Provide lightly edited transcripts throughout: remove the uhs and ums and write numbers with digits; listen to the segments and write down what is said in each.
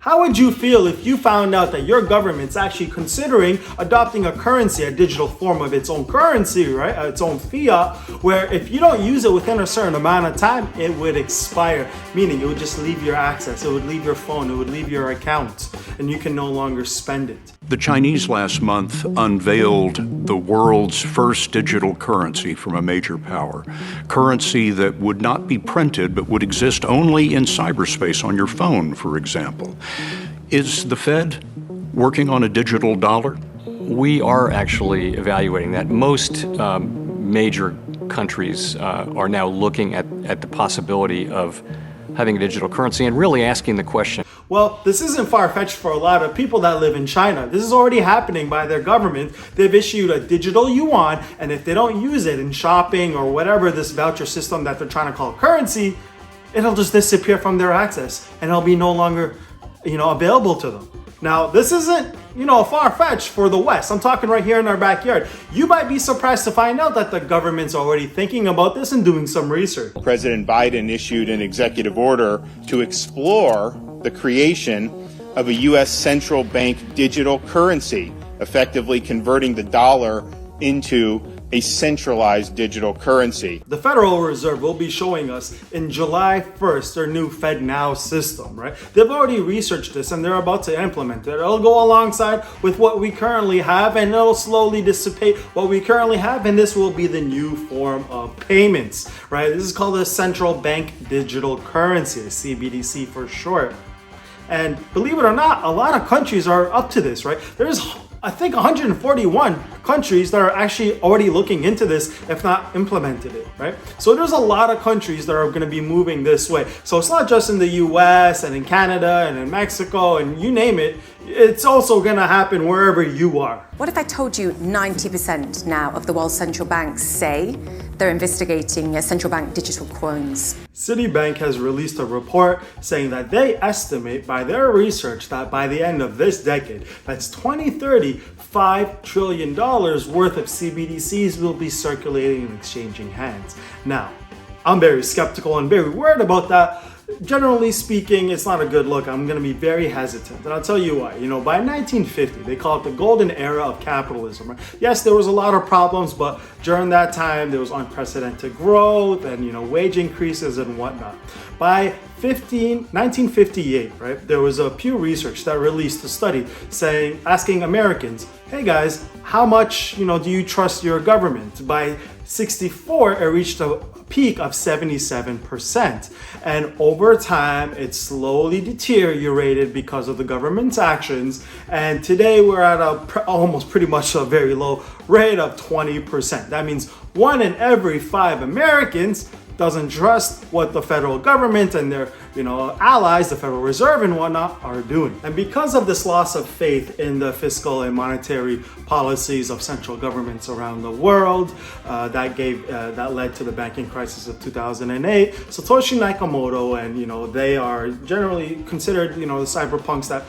How would you feel if you found out that your government's actually considering adopting a currency, a digital form of its own currency, right? Its own fiat, where if you don't use it within a certain amount of time, it would expire, meaning it would just leave your access, it would leave your phone, it would leave your account, and you can no longer spend it. The Chinese last month unveiled the world's first digital currency from a major power. Currency that would not be printed but would exist only in cyberspace on your phone, for example. Is the Fed working on a digital dollar? We are actually evaluating that. Most major countries are now looking at the possibility of having a digital currency and really asking the question. Well, this isn't far-fetched for a lot of people that live in China. This is already happening by their government. They've issued a digital yuan, and if they don't use it in shopping or whatever this voucher system that they're trying to call currency, it'll just disappear from their access and it'll be no longer, available to them. Now, this isn't, far-fetched for the West. I'm talking right here in our backyard. You might be surprised to find out that the government's already thinking about this and doing some research. President Biden issued an executive order to explore the creation of a U.S. central bank digital currency, effectively converting the dollar into a centralized digital currency. The Federal Reserve will be showing us in July 1st their new FedNow system, right? They've already researched this and they're about to implement it. It'll go alongside with what we currently have and it'll slowly dissipate what we currently have, and this will be the new form of payments, right? This is called a central bank digital currency, a CBDC for short. And believe it or not, a lot of countries are up to this, right? There's I think 141 countries that are actually already looking into this, if not implemented it, right? So there's a lot of countries that are going to be moving this way. So it's not just in the US and in Canada and in Mexico and you name it. It's also going to happen wherever you are. What if I told you 90% now of the world's central banks say they're investigating central bank digital coins? Citibank has released a report saying that they estimate by their research that by the end of this decade, that's 2030, $5 trillion worth of CBDCs will be circulating and exchanging hands. Now, I'm very skeptical and very worried about that. Generally speaking, it's not a good look. I'm going to be very hesitant. And I'll tell you why. By 1950, they call it the golden era of capitalism. Right? Yes, there was a lot of problems, but during that time, there was unprecedented growth and, wage increases and whatnot. By 1958, right, there was a Pew Research that released a study asking Americans, hey guys, how much, do you trust your government? By 64, it reached a peak of 77%. And over time, it slowly deteriorated because of the government's actions. And today we're at almost pretty much a very low rate of 20%. That means 1 in every 5 Americans doesn't trust what the federal government and their allies, the Federal Reserve and whatnot, are doing. And because of this loss of faith in the fiscal and monetary policies of central governments around the world, that led to the banking crisis of 2008. Satoshi Nakamoto and they are generally considered the cyberpunks that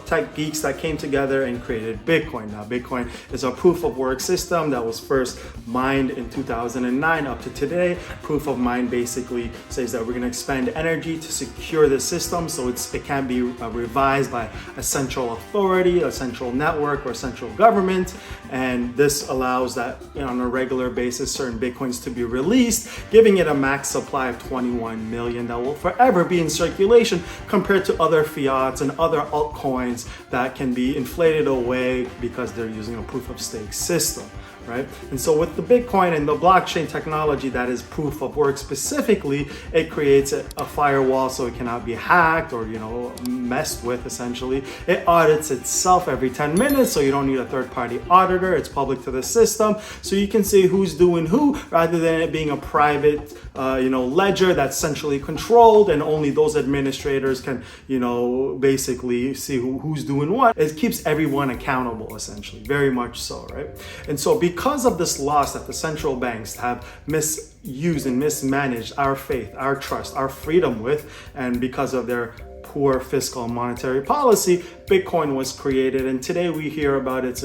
tech geeks that came together and created Bitcoin. Now Bitcoin is a proof of work system that was first mined in 2009 up to today. Proof of mine basically says that we're going to expend energy to secure the system so it can be revised by a central authority, a central network, or a central government. And this allows that on a regular basis certain Bitcoins to be released, giving it a max supply of 21 million that will forever be in circulation compared to other fiats and other altcoins that can be inflated away because they're using a proof of stake system. Right? And so with the Bitcoin and the blockchain technology that is proof of work specifically, it creates a firewall so it cannot be hacked or messed with essentially. It audits itself every 10 minutes, so you don't need a third-party auditor. It's public to the system, so you can see who's doing who rather than it being a private ledger that's centrally controlled and only those administrators can basically see who's doing what. It keeps everyone accountable essentially, very much so, right? And so because of this loss that the central banks have misused and mismanaged our faith, our trust, our freedom with, and because of their poor fiscal and monetary policy, Bitcoin was created. And today we hear about its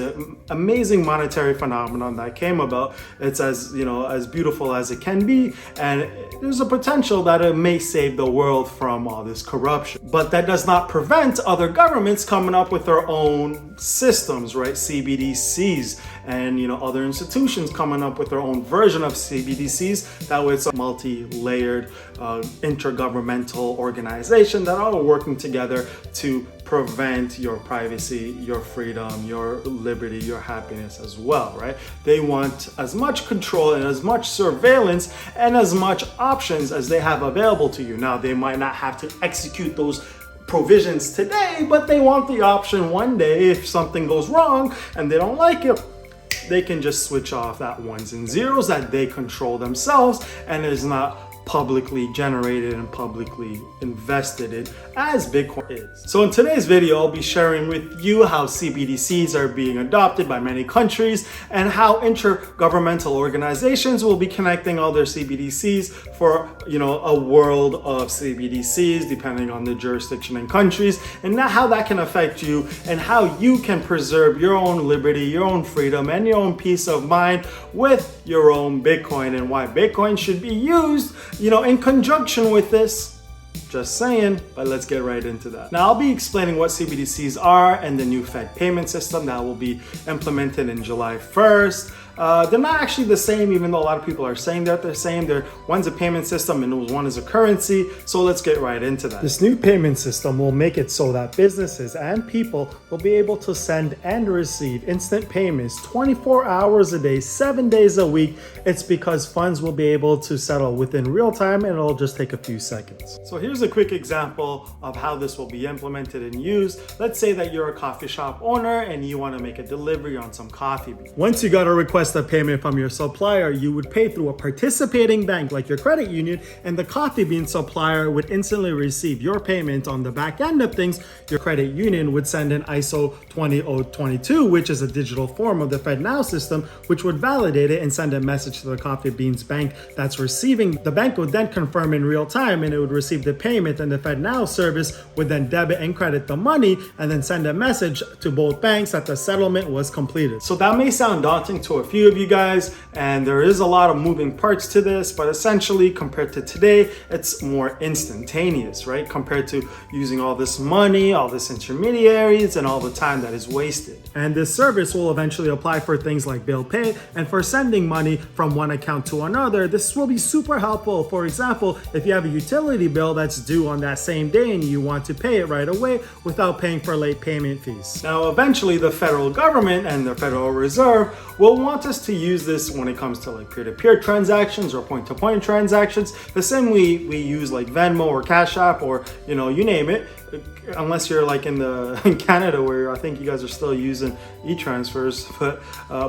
amazing monetary phenomenon that came about. It's as, as beautiful as it can be. And there's a potential that it may save the world from all this corruption. But that does not prevent other governments coming up with their own systems, right? CBDCs and, other institutions coming up with their own version of CBDCs. That way it's a multi-layered intergovernmental organization that are working together to prevent your privacy, your freedom, your liberty, your happiness as well, right? They want as much control and as much surveillance and as much options as they have available to you. Now, they might not have to execute those provisions today, but they want the option one day if something goes wrong and they don't like it, they can just switch off that ones and zeros that they control themselves and is not publicly generated and publicly invested in as Bitcoin is. So in today's video, I'll be sharing with you how CBDCs are being adopted by many countries and how intergovernmental organizations will be connecting all their CBDCs for, a world of CBDCs depending on the jurisdiction and countries, and how that can affect you and how you can preserve your own liberty, your own freedom, and your own peace of mind with your own Bitcoin, and why Bitcoin should be used in conjunction with this. Just saying, but let's get right into that. Now, I'll be explaining what CBDCs are and the new Fed payment system that will be implemented in July 1st. They're not actually the same, even though a lot of people are saying that they're same. One's a payment system and one is a currency. So let's get right into that. This new payment system will make it so that businesses and people will be able to send and receive instant payments 24 hours a day, 7 days a week. It's because funds will be able to settle within real time and it'll just take a few seconds. So here's a quick example of how this will be implemented and used. Let's say that you're a coffee shop owner and you want to make a delivery on some coffee beans. Once you got a request a payment from your supplier, you would pay through a participating bank like your credit union, and the coffee bean supplier would instantly receive your payment. On the back end of things, your credit union would send an ISO 20022, which is a digital form of the FedNow system, which would validate it and send a message to the coffee beans bank that's receiving. The bank would then confirm in real time and it would receive the payment, and the FedNow service would then debit and credit the money and then send a message to both banks that the settlement was completed. So that may sound daunting to a few of you guys, and there is a lot of moving parts to this, but essentially compared to today, it's more instantaneous, right? Compared to using all this money, all this intermediaries, and all the time that is wasted. And this service will eventually apply for things like bill pay and for sending money from one account to another. This will be super helpful. For example, if you have a utility bill that's due on that same day and you want to pay it right away without paying for late payment fees. Now, eventually the federal government and the Federal Reserve will want us to use this when it comes to like peer-to-peer transactions or point-to-point transactions, the same way we use like Venmo or Cash App or you name it, unless you're like in Canada, where I think you guys are still using e-transfers. But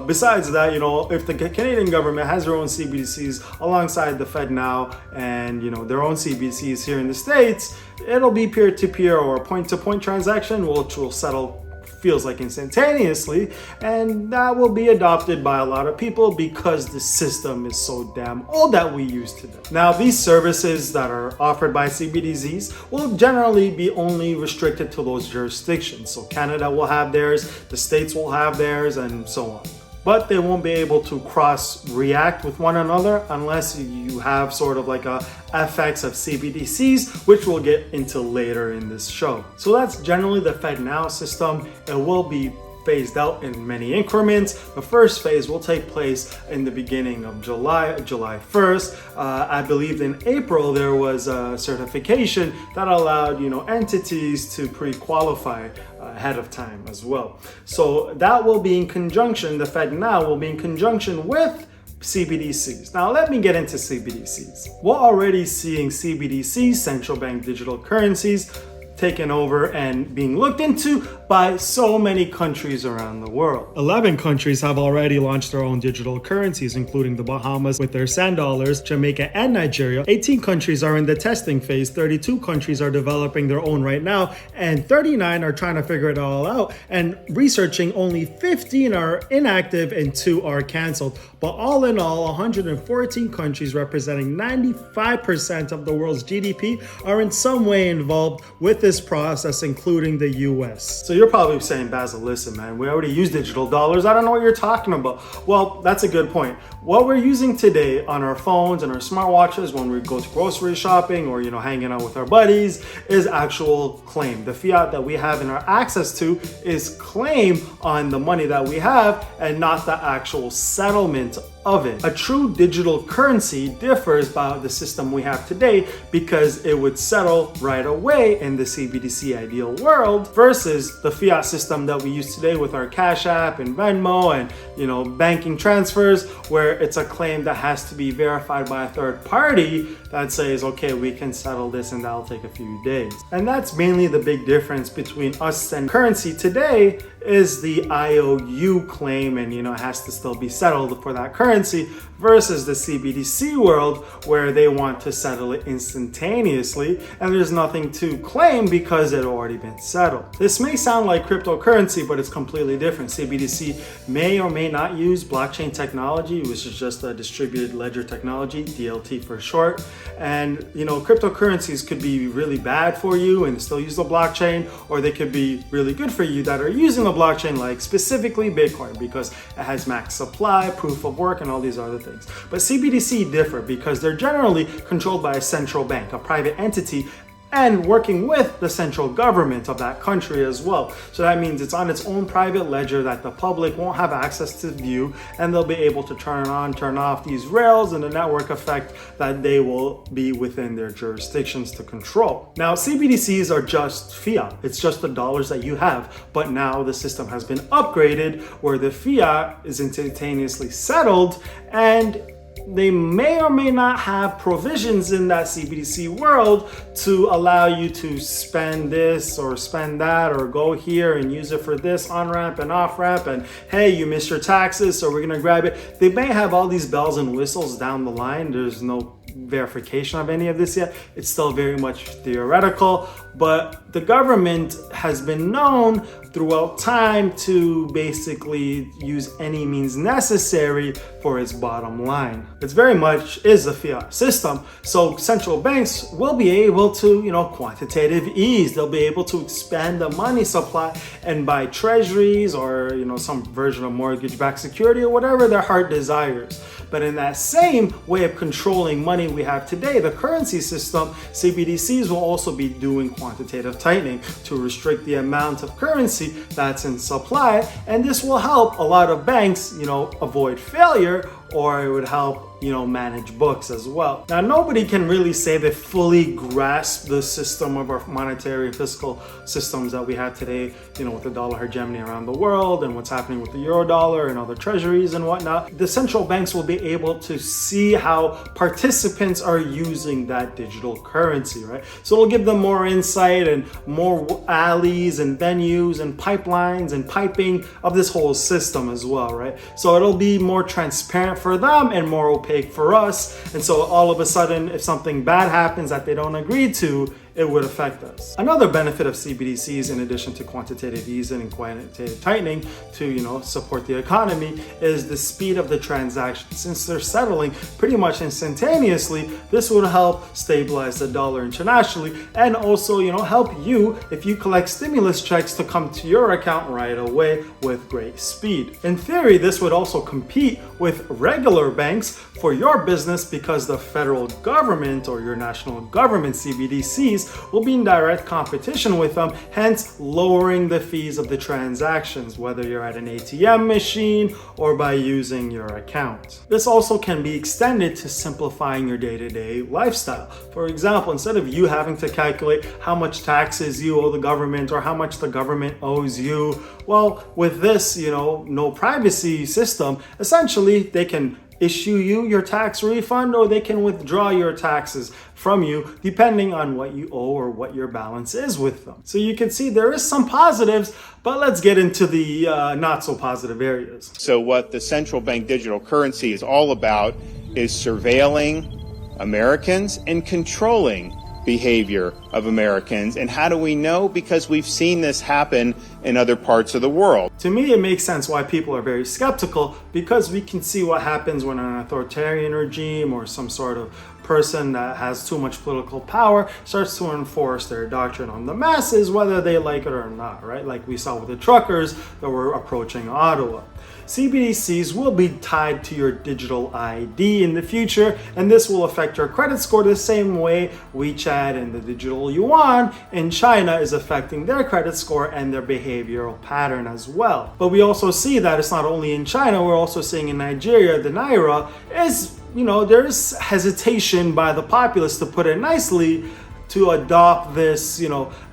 besides that, if the Canadian government has their own CBDCs alongside the FedNow and their own CBDCs here in the States, it'll be peer-to-peer or point-to-point transaction, which will settle feels like instantaneously, and that will be adopted by a lot of people because the system is so damn old that we use today. Now, these services that are offered by CBDCs will generally be only restricted to those jurisdictions. So Canada will have theirs, the States will have theirs, and so on. But they won't be able to cross-react with one another unless you have sort of like a FX of CBDCs, which we'll get into later in this show. So that's generally the FedNow system. It will be phased out in many increments. The first phase will take place in the beginning of July 1st. I believe in April there was a certification that allowed entities to pre-qualify ahead of time as well. So that will be in conjunction, the FedNow will be in conjunction with CBDCs. Now let me get into CBDCs. We're already seeing CBDCs, central bank digital currencies, taken over and being looked into by so many countries around the world. 11 countries have already launched their own digital currencies, including the Bahamas with their sand dollars, Jamaica and Nigeria. 18 countries are in the testing phase, 32 countries are developing their own right now, and 39 are trying to figure it all out. And researching, only 15 are inactive and 2 are canceled. But all in all, 114 countries representing 95% of the world's GDP are in some way involved with this this process, including the US. So you're probably saying, Basil, listen, man, we already use digital dollars. I don't know what you're talking about. Well, that's a good point. What we're using today on our phones and our smartwatches when we go to grocery shopping or, hanging out with our buddies is actual claim. The fiat that we have in our access to is claim on the money that we have and not the actual settlement of it. A true digital currency differs by the system we have today because it would settle right away in the CBDC ideal world versus the fiat system that we use today with our Cash App and Venmo and banking transfers, where it's a claim that has to be verified by a third party that says, okay, we can settle this and that'll take a few days. And that's mainly the big difference between us and currency today is the IOU claim, and it has to still be settled for that currency versus the CBDC world where they want to settle it instantaneously and there's nothing to claim because it already been settled. This may sound like cryptocurrency, but it's completely different. CBDC may or may not use blockchain technology, which is just a distributed ledger technology, DLT for short. And cryptocurrencies could be really bad for you and still use the blockchain, or they could be really good for you that are using the blockchain, like specifically Bitcoin, because it has max supply, proof of work, and all these other things. But CBDC differ because they're generally controlled by a central bank, a private entity, and working with the central government of that country as well. So that means it's on its own private ledger that the public won't have access to view, and they'll be able to turn on, turn off these rails and the network effect that they will be within their jurisdictions to control. Now, CBDCs are just fiat. It's just the dollars that you have, but now the system has been upgraded where the fiat is instantaneously settled, and they may or may not have provisions in that CBDC world to allow you to spend this or spend that or go here and use it for this on-ramp and off-ramp, and hey, you missed your taxes, so we're gonna grab it. They may have all these bells and whistles down the line. There's no verification of any of this yet. It's still very much theoretical, but the government has been known throughout time to basically use any means necessary for its bottom line. It's very much is a fiat system, so central banks will be able to, quantitative ease. They'll be able to expand the money supply and buy treasuries or, some version of mortgage-backed security or whatever their heart desires. But in that same way of controlling money we have today, the currency system, CBDCs will also be doing quantitative tightening to restrict the amount of currency that's in supply. And this will help a lot of banks, avoid failure, or it would help, manage books as well. Now, nobody can really say they fully grasp the system of our monetary and fiscal systems that we have today, with the dollar hegemony around the world and what's happening with the euro dollar and other treasuries and whatnot. The central banks will be able to see how participants are using that digital currency, right? So it'll give them more insight and more alleys and venues and pipelines and piping of this whole system as well, right? So it'll be more transparent for them and more opaque for us. And so all of a sudden, if something bad happens that they don't agree to, it would affect us. Another benefit of CBDCs, in addition to quantitative easing and quantitative tightening to, support the economy, is the speed of the transaction. Since they're settling pretty much instantaneously, this would help stabilize the dollar internationally and also, help you if you collect stimulus checks to come to your account right away with great speed. In theory, this would also compete with regular banks for your business because the federal government or your national government CBDCs will be in direct competition with them, hence lowering the fees of the transactions, whether you're at an ATM machine or by using your account. This also can be extended to simplifying your day-to-day lifestyle. For example, instead of you having to calculate how much taxes you owe the government or how much the government owes you, well, with this, no privacy system, essentially they can issue you your tax refund or they can withdraw your taxes from you depending on what you owe or what your balance is with them. So you can see there is some positives, but let's get into the not so positive areas. So what the central bank digital currency is all about is surveilling Americans and controlling behavior of Americans. And how do we know? Because we've seen this happen in other parts of the world. To me, it makes sense why people are very skeptical, because we can see what happens when an authoritarian regime or some sort of person that has too much political power starts to enforce their doctrine on the masses, whether they like it or not, right? Like we saw with the truckers that were approaching Ottawa. CBDCs will be tied to your digital ID in the future, and this will affect your credit score the same way WeChat and the digital yuan in China is affecting their credit score and their behavioral pattern as well. But we also see that it's not only in China, we're also seeing in Nigeria, the Naira is, there's hesitation by the populace, to put it nicely, to adopt this,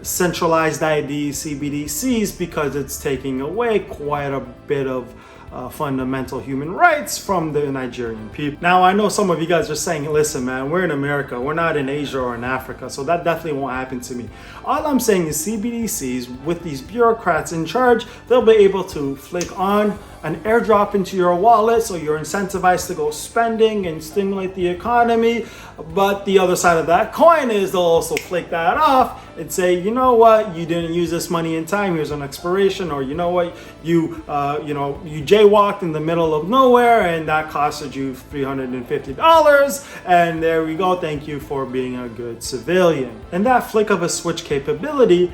centralized ID CBDCs, because it's taking away quite a bit of fundamental human rights from the Nigerian people. Now, I know some of you guys are saying, listen, man, we're in America, we're not in Asia or in Africa, so that definitely won't happen to me. All I'm saying is CBDCs, with these bureaucrats in charge, they'll be able to flick on an airdrop into your wallet, so you're incentivized to go spending and stimulate the economy. But the other side of that coin is they'll also flick that off and say, you know what, you didn't use this money in time, here's an expiration, or you know what, you jaywalked in the middle of nowhere and that costed you $350, and there we go, thank you for being a good civilian. And that flick of a switch capability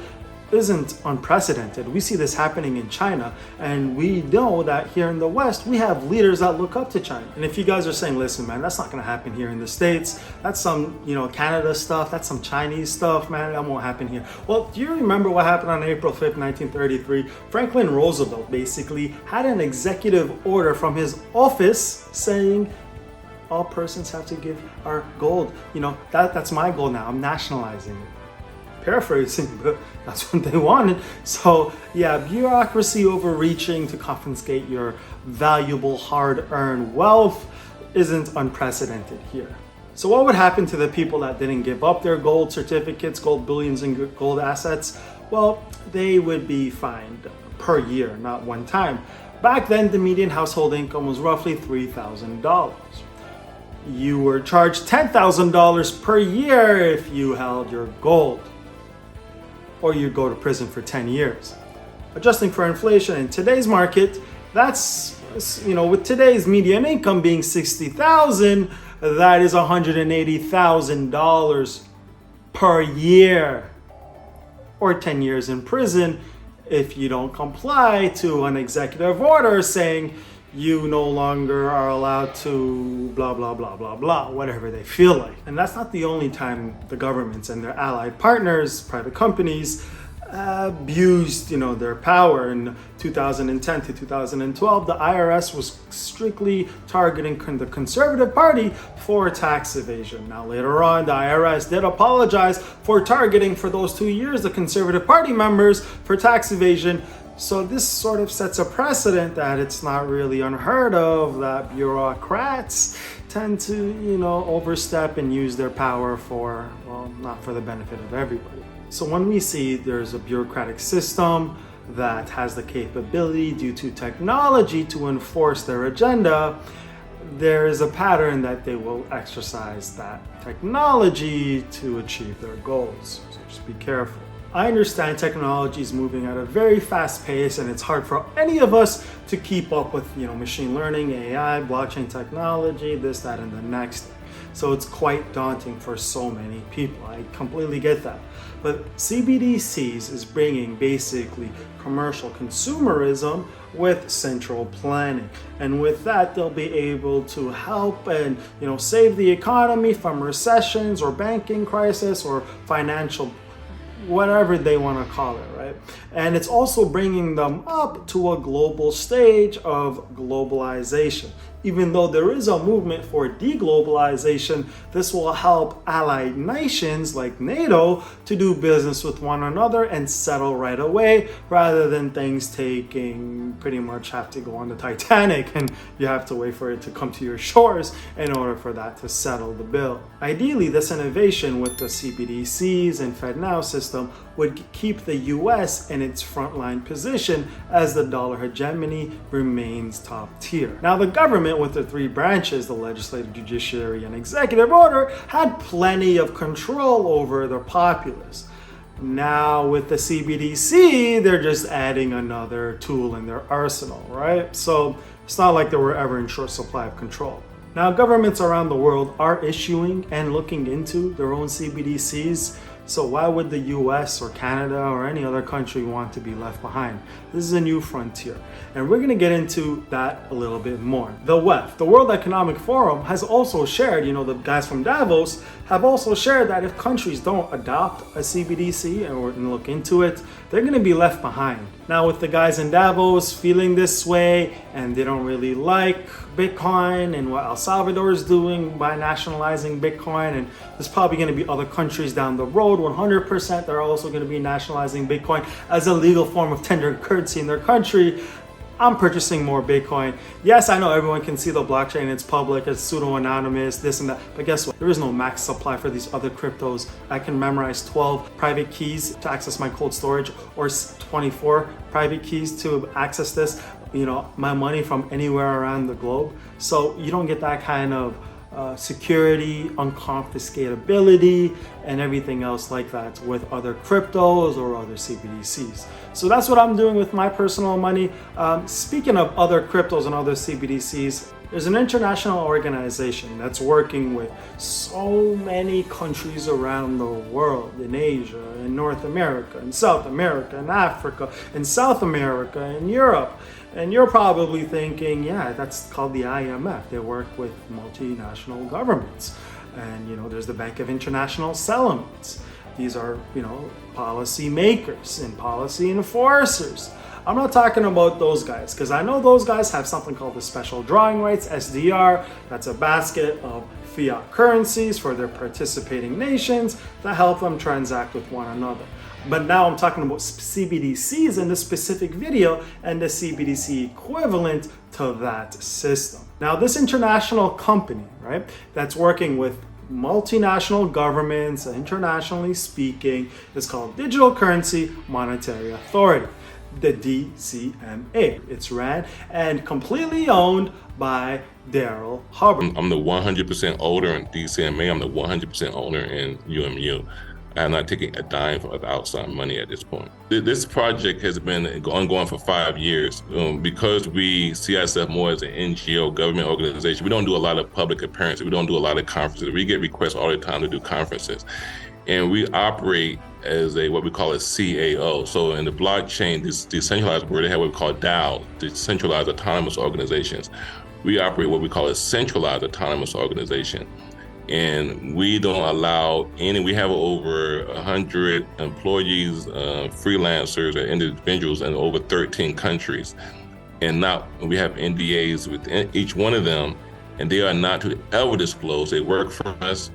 isn't unprecedented. We see this happening in China, and we know that here in the West, we have leaders that look up to China. And if you guys are saying, listen, man, that's not gonna happen here in the States, that's some, Canada stuff, that's some Chinese stuff, man, that won't happen here. Well, do you remember what happened on April 5th, 1933? Franklin Roosevelt basically had an executive order from his office saying, all persons have to give our gold. That's my goal now, I'm nationalizing it. Paraphrasing, but that's what they wanted. So yeah, bureaucracy overreaching to confiscate your valuable hard-earned wealth isn't unprecedented here. So what would happen to the people that didn't give up their gold certificates, gold bullions, and gold assets? Well, they would be fined per year, not one time. Back then, the median household income was roughly $3,000. You were charged $10,000 per year if you held your gold, or you go to prison for 10 years. Adjusting for inflation in today's market, that's, with today's median income being $60,000, that is $180,000 per year, or 10 years in prison if you don't comply to an executive order saying you no longer are allowed to blah, blah, blah, blah, blah, whatever they feel like. And that's not the only time the governments and their allied partners, private companies, abused, their power. In 2010 to 2012, the IRS was strictly targeting the Conservative Party for tax evasion. Now, later on, the IRS did apologize for targeting for those 2 years the Conservative Party members for tax evasion. So this sort of sets a precedent that it's not really unheard of that bureaucrats tend to, overstep and use their power for, not for the benefit of everybody. So when we see there's a bureaucratic system that has the capability due to technology to enforce their agenda, there is a pattern that they will exercise that technology to achieve their goals. So just be careful. I understand technology is moving at a very fast pace, and it's hard for any of us to keep up with, machine learning, AI, blockchain technology, this, that, and the next. So it's quite daunting for so many people. I completely get that. But CBDCs is bringing basically commercial consumerism with central planning. And with that, they'll be able to help and, save the economy from recessions or banking crisis or financial, whatever they want to call it, right? And it's also bringing them up to a global stage of globalization. Even though there is a movement for deglobalization, this will help allied nations like NATO to do business with one another and settle right away, rather than things taking pretty much have to go on the Titanic and you have to wait for it to come to your shores in order for that to settle the bill. Ideally, this innovation with the CBDCs and FedNow system would keep the US in its frontline position as the dollar hegemony remains top tier. Now, the government, with the three branches, the legislative, judiciary, and executive order, had plenty of control over the populace. Now, with the CBDC, they're just adding another tool in their arsenal, right? So it's not like they were ever in short supply of control. Now, governments around the world are issuing and looking into their own CBDCs. So why would the US or Canada or any other country want to be left behind? This is a new frontier. And we're going to get into that a little bit more. The WEF, the World Economic Forum, has also shared, the guys from Davos have also shared that if countries don't adopt a CBDC and look into it, they're going to be left behind. Now, with the guys in Davos feeling this way and they don't really like Bitcoin and what El Salvador is doing by nationalizing Bitcoin, and there's probably going to be other countries down the road, 100% they're also going to be nationalizing Bitcoin as a legal form of tender currency in their country. I'm purchasing more Bitcoin. Yes, I know everyone can see the blockchain, it's public, it's pseudo-anonymous, this and that, but guess what? There is no max supply for these other cryptos. I can memorize 12 private keys to access my cold storage or 24 private keys to access this, my money from anywhere around the globe. So you don't get that kind of security, unconfiscatability, and everything else like that with other cryptos or other CBDCs. So that's what I'm doing with my personal money. Speaking of other cryptos and other CBDCs, there's an international organization that's working with so many countries around the world, in Asia, in North America, in South America, in Africa, in South America, in Europe. And you're probably thinking, yeah, that's called the IMF. They work with multinational governments. And, there's the Bank of International Settlements. These are, policy makers and policy enforcers. I'm not talking about those guys, because I know those guys have something called the special drawing rights, SDR. That's a basket of fiat currencies for their participating nations that help them transact with one another. But now I'm talking about CBDCs in this specific video and the CBDC equivalent to that system. Now, this international company, right, that's working with multinational governments, internationally speaking, is called Digital Currency Monetary Authority, the DCMA. It's ran and completely owned by Daryl Hubbard. I'm the 100% owner in DCMA. I'm the 100% owner in UMU. I'm not taking a dime from outside money at this point. This project has been ongoing for 5 years. Because we see ourselves more as an NGO government organization, we don't do a lot of public appearances. We don't do a lot of conferences. We get requests all the time to do conferences. And we operate as what we call a CAO. So in the blockchain, this decentralized world, they have what we call DAOs, decentralized autonomous organizations. We operate what we call a centralized autonomous organization. And we don't allow we have over 100 employees, freelancers, or individuals in over 13 countries. And now we have NDAs with each one of them, and they are not to ever disclose. They work for us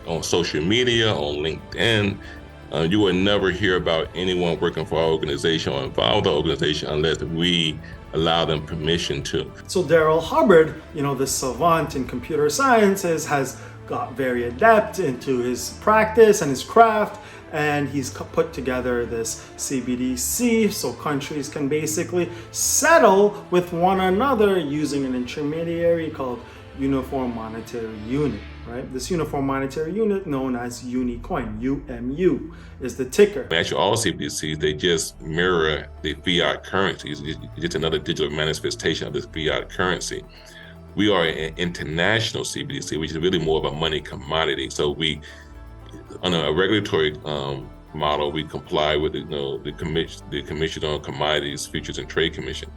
on social media, on LinkedIn. You will never hear about anyone working for our organization or involved with our organization unless we allow them permission to. So Daryl Hubbard, the savant in computer sciences, has got very adept into his practice and his craft, and he's put together this CBDC so countries can basically settle with one another using an intermediary called Uniform Monetary Unit, right? This Uniform Monetary Unit, known as Unicoin, UMU, is the ticker. Actually, all CBDCs, they just mirror the fiat currency. It's just another digital manifestation of this fiat currency. We are an international CBDC, which is really more of a money commodity. So we, on a regulatory model, we comply with the Commission on Commodities, Futures and Trade Commission.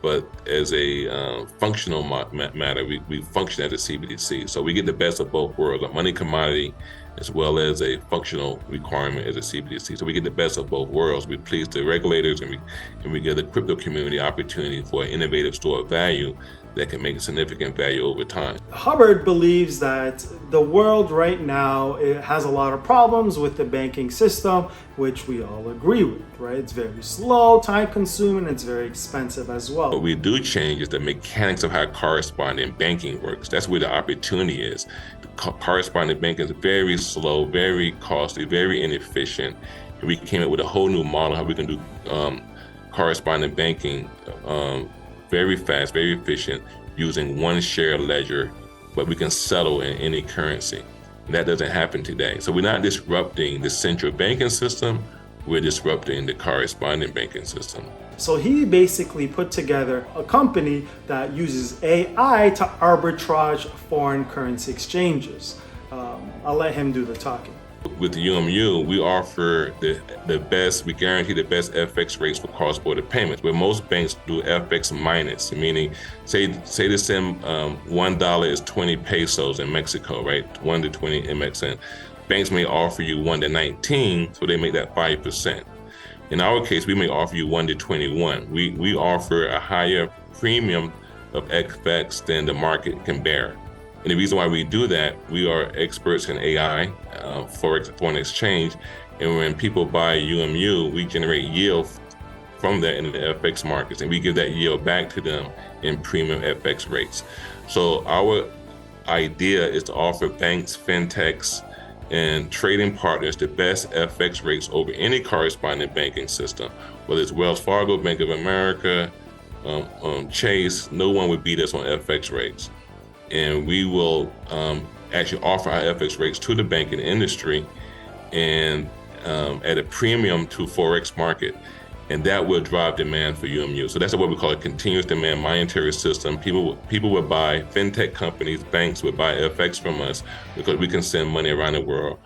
But as a functional matter, we function as a CBDC. So we get the best of both worlds, a money commodity as well as a functional requirement as a CBDC. So we get the best of both worlds. We please the regulators and we give the crypto community opportunity for an innovative store of value that can make significant value over time. Hubbard believes that the world right now, it has a lot of problems with the banking system, which we all agree with, right? It's very slow, time consuming, it's very expensive as well. What we do change is the mechanics of how correspondent banking works. That's where the opportunity is. Correspondent banking is very slow, very costly, very inefficient. And we came up with a whole new model how we can do correspondent banking very fast, very efficient, using one shared ledger, but we can settle in any currency. And that doesn't happen today. So we're not disrupting the central banking system. we're disrupting the correspondent banking system. So he basically put together a company that uses AI to arbitrage foreign currency exchanges. I'll let him do the talking. With the UMU, we offer the best, we guarantee the best FX rates for cross-border payments, where most banks do FX minus, meaning say to send $1 is 20 pesos in Mexico, right? 1 to 20 MXN. Banks may offer you 1 to 19, so they make that 5%. In our case, we may offer you 1 to 21. We offer a higher premium of FX than the market can bear. And the reason why we do that, we are experts in AI, foreign exchange, and when people buy UMU, we generate yield from that in the FX markets, and we give that yield back to them in premium FX rates. So our idea is to offer banks, fintechs, and trading partners the best FX rates over any correspondent banking system, whether it's Wells Fargo, Bank of America, Chase. No one would beat us on FX rates. And we will actually offer our FX rates to the banking industry and at a premium to Forex market. And that will drive demand for UMU. So that's what we call a continuous demand monetary system. People would buy, fintech companies, banks would buy FX from us because we can send money around the world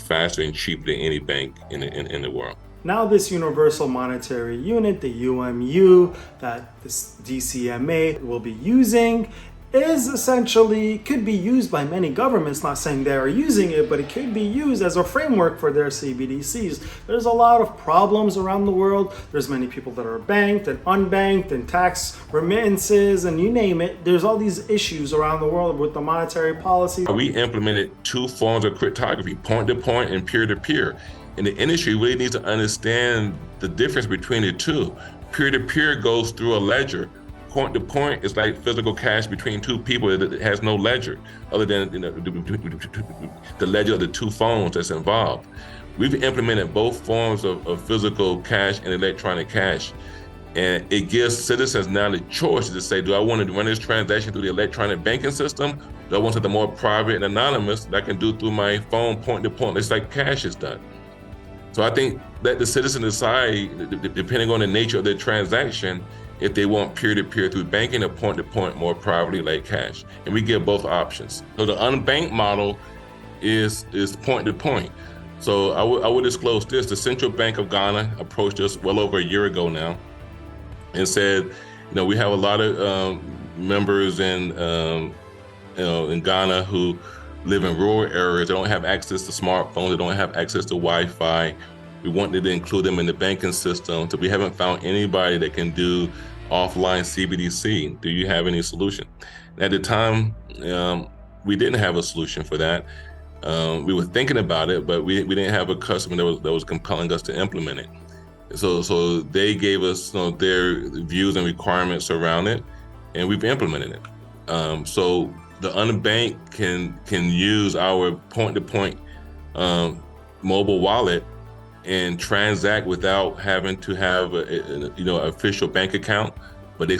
faster and cheaper than any bank in the world. Now this universal monetary unit, the UMU, that this DCMA will be using, is essentially, could be used by many governments, not saying they are using it, but it could be used as a framework for their CBDCs. There's a lot of problems around the world. There's many people that are banked and unbanked and tax remittances and you name it. There's all these issues around the world with the monetary policy. We implemented 2 forms of cryptography, point-to-point and peer-to-peer. And the industry really needs to understand the difference between the two. Peer-to-peer goes through a ledger. Point-to-point is like physical cash between 2 people that has no ledger, other than the ledger of the 2 phones that's involved. We've implemented both forms of physical cash and electronic cash. And it gives citizens now the choice to say, do I want to run this transaction through the electronic banking system? Do I want something more private and anonymous that I can do through my phone point-to-point? It's like cash is done. So I think that the citizen decide, depending on the nature of their transaction, if they want peer-to-peer through banking or point-to-point more privately like cash. And we give both options. So the unbanked model is point-to-point. So I would disclose this. The Central Bank of Ghana approached us well over a year ago now and said, we have a lot of members in Ghana who live in rural areas. They don't have access to smartphones. They don't have access to Wi-Fi. We wanted to include them in the banking system. So we haven't found anybody that can do offline CBDC. Do you have any solution? At the time, we didn't have a solution for that. We were thinking about it, but we didn't have a customer that was compelling us to implement it. So they gave us their views and requirements around it, and we've implemented it. So the unbanked can use our point-to-point mobile wallet and transact without having to have an official bank account, but they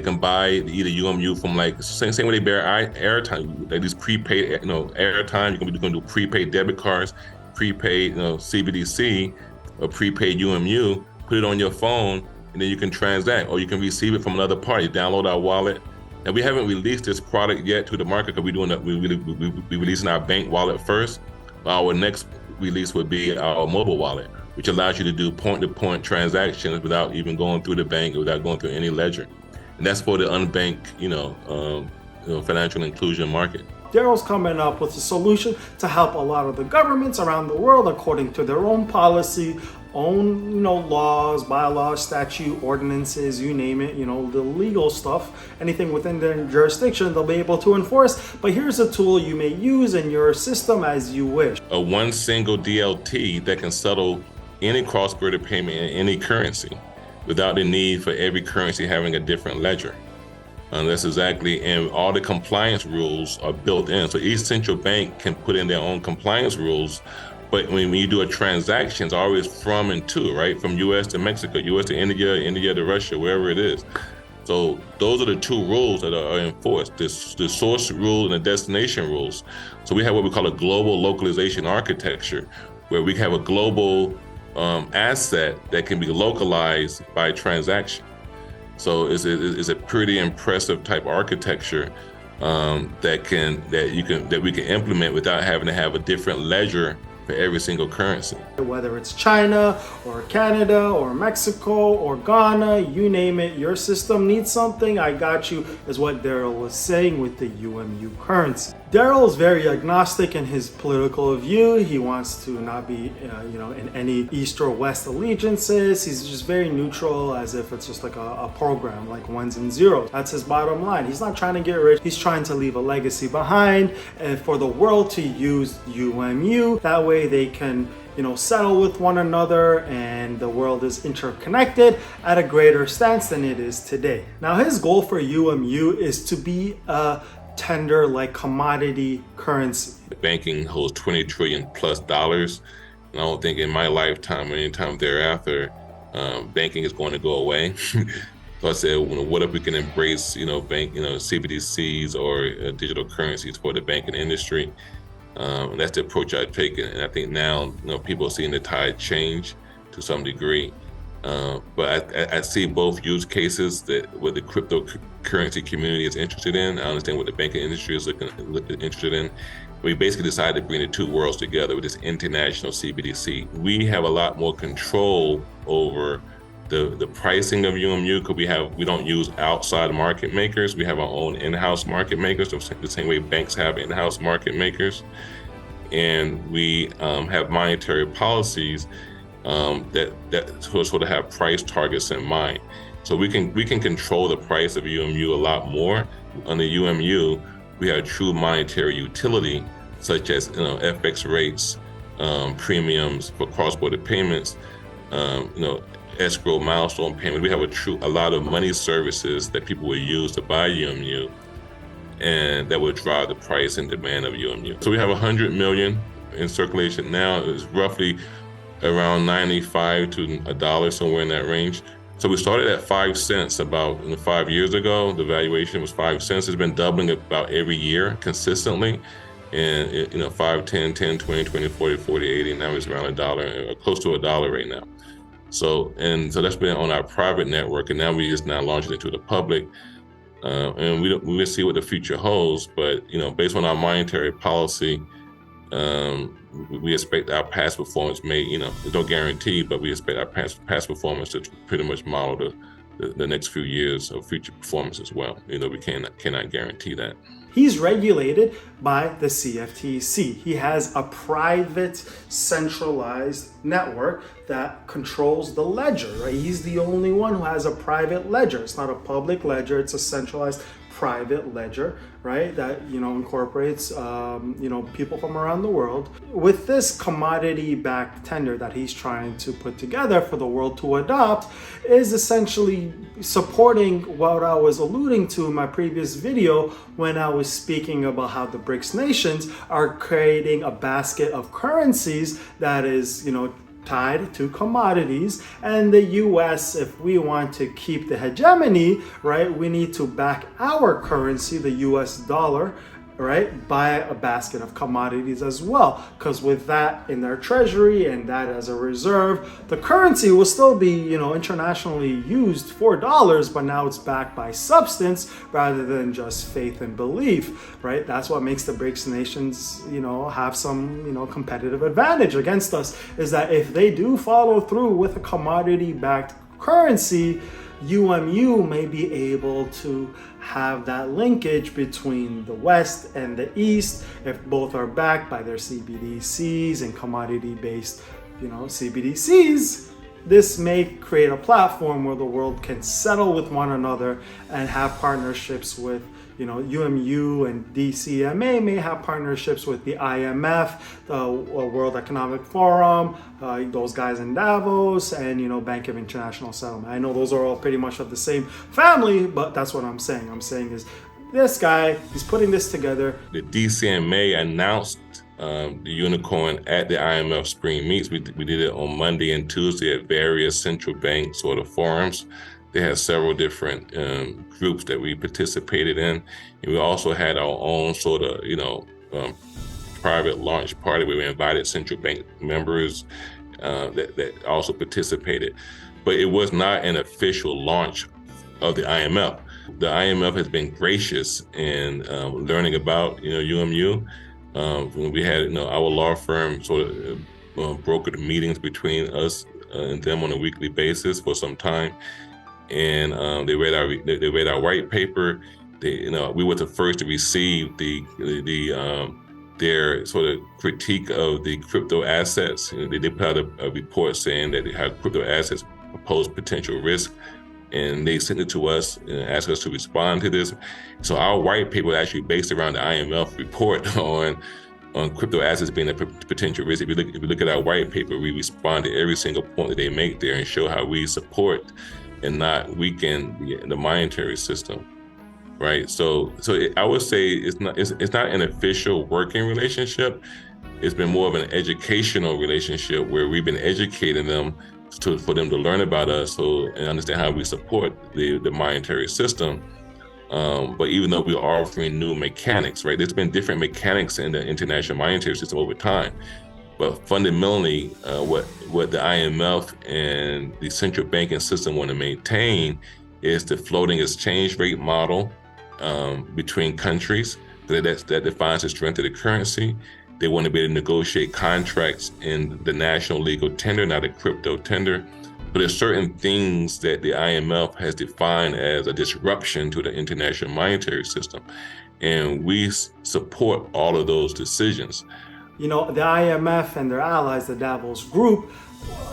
can buy either UMU from same way they bear airtime, like these prepaid airtime. You can do prepaid debit cards, prepaid CBDC, or prepaid UMU. Put it on your phone, and then you can transact, or you can receive it from another party. Download our wallet. And we haven't released this product yet to the market because we're releasing our bank wallet first. Our next release would be our mobile wallet, which allows you to do point-to-point transactions without even going through the bank, without going through any ledger. And that's for the unbanked, financial inclusion market. Daryl's coming up with a solution to help a lot of the governments around the world, according to their own policy, own laws, bylaws, statute, ordinances, you name it, the legal stuff, anything within their jurisdiction, they'll be able to enforce. But here's a tool you may use in your system as you wish. A one single DLT that can settle any cross-border payment in any currency without the need for every currency having a different ledger. That's exactly, and all the compliance rules are built in. So each central bank can put in their own compliance rules. But when you do a transaction, it's always from and to, right? From US to Mexico, US to India, India to Russia, wherever it is. So those are the 2 rules that are enforced, the source rule and the destination rules. So we have what we call a global localization architecture, where we have a global asset that can be localized by transaction. So it's a pretty impressive type architecture that we can implement without having to have a different ledger for every single currency. Whether it's China or Canada or Mexico or Ghana, you name it, your system needs something, I got you, is what Daryl was saying with the UMU currency. Daryl is very agnostic in his political view. He wants to not be, in any East or West allegiances. He's just very neutral, as if it's just like a program, like ones and zeros. That's his bottom line. He's not trying to get rich. He's trying to leave a legacy behind, and for the world to use UMU. That way they can, settle with one another, and the world is interconnected at a greater stance than it is today. Now, his goal for UMU is to be a tender like commodity currency. Banking holds $20 trillion plus dollars. And I don't think in my lifetime or anytime thereafter, banking is going to go away. So I said, what if we can embrace, CBDCs or digital currencies for the banking industry? And that's the approach I've taken. And I think now, people are seeing the tide change to some degree. But I see both use cases that what the cryptocurrency community is interested in. I understand what the banking industry is interested in. We basically decided to bring the two worlds together with this international CBDC. We have a lot more control over the pricing of UMU because we don't use outside market makers. We have our own in-house market makers, the same way banks have in-house market makers. And we have monetary policies that sort of have price targets in mind. So we can control the price of UMU a lot more. On the UMU, we have true monetary utility, such as FX rates, premiums for cross-border payments, escrow milestone payment. We have a lot of money services that people will use to buy UMU, and that will drive the price and demand of UMU. So we have 100 million in circulation now. It's roughly around 95 to $1, somewhere in that range. So we started at 5 cents about 5 years ago. The valuation was 5 cents. It's been doubling about every year consistently. And 5, 10, 10, 20, 20, 40, 40, 80. Now it's around $1, close to $1 right now. So that's been on our private network, and now we just launching it to the public. And we'll see what the future holds. But based on our monetary policy, we expect our past performance there's no guarantee, but we expect our past performance to pretty much model the next few years of future performance as well. We cannot guarantee that. He's regulated by the CFTC. He has a private, centralized network that controls the ledger, right? He's the only one who has a private ledger. It's not a public ledger, it's a centralized private ledger, right? That, incorporates, people from around the world. With this commodity-backed tender that he's trying to put together for the world to adopt is essentially supporting what I was alluding to in my previous video when I was speaking about how the BRICS nations are creating a basket of currencies that is, tied to commodities, and the US, if we want to keep the hegemony, right, we need to back our currency, the US dollar, right, by a basket of commodities as well, because with that in their treasury and that as a reserve, the currency will still be, internationally used for dollars, but now it's backed by substance rather than just faith and belief, right? That's what makes the BRICS nations, have some, competitive advantage against us, is that if they do follow through with a commodity-backed currency, UMU may be able to have that linkage between the West and the East if both are backed by their CBDCs and commodity-based, CBDCs. This may create a platform where the world can settle with one another and have partnerships with, UMU and DCMA may have partnerships with the IMF, the World Economic Forum, those guys in Davos, and, Bank of International Settlement. I know those are all pretty much of the same family, but that's what I'm saying. I'm saying is this guy, he's putting this together. The DCMA announced the unicorn at the IMF Spring Meets. We did it on Monday and Tuesday at various central bank sort of forums. They had several different groups that we participated in. And we also had our own sort of, private launch party where we invited central bank members, that also participated. But it was not an official launch of the IMF. The IMF has been gracious in learning about UMU. We had our law firm sort of brokered meetings between us and them on a weekly basis for some time, and they read our white paper. We were the first to receive their sort of critique of the crypto assets. They put out a report saying that how crypto assets pose potential risk, and they sent it to us and asked us to respond to this. So our white paper was actually based around the IMF report on crypto assets being a potential risk. If you look at our white paper, we respond to every single point that they make there and show how we support and not weaken the monetary system, right? So I would say it's not an official working relationship. It's been more of an educational relationship where we've been educating them for them to learn about us and understand how we support the monetary system. But even though we are offering new mechanics, right? There's been different mechanics in the international monetary system over time. But fundamentally, what the IMF and the central banking system want to maintain is the floating exchange rate model between countries that defines the strength of the currency. They want to be able to negotiate contracts in the national legal tender, not a crypto tender. But there's certain things that the IMF has defined as a disruption to the international monetary system. And we support all of those decisions. The IMF and their allies, the Davos Group,